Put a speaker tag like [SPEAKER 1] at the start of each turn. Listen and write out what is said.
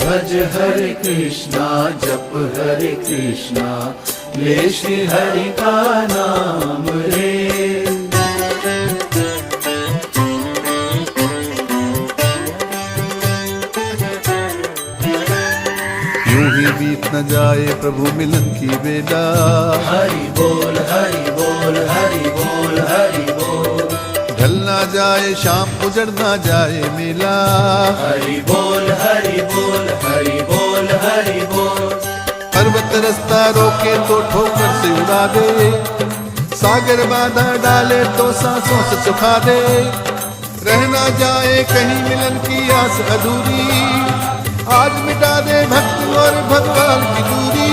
[SPEAKER 1] भज हरे कृष्णा जप हरे कृष्णा ले श्री हरि का नाम रे।
[SPEAKER 2] यूं ही बीत न जाए प्रभु मिलन की बेला।
[SPEAKER 1] हरि बोल हरि बोल हरि बोल हरि बोल।
[SPEAKER 2] ढल ना जाए शाम उजड़ ना जाए मेला।
[SPEAKER 1] हरि बोल हरि बोल हरि बोल हरि बोल।
[SPEAKER 2] पर्वत रास्ता रोके तो ठोकर से उड़ा दे, सागर बाधा डाले तो सांसों से सुखा दे। रह ना जाए कहीं मिलन की आस अधूरी, आज मिटा दे भक्त और भगवान की दूरी।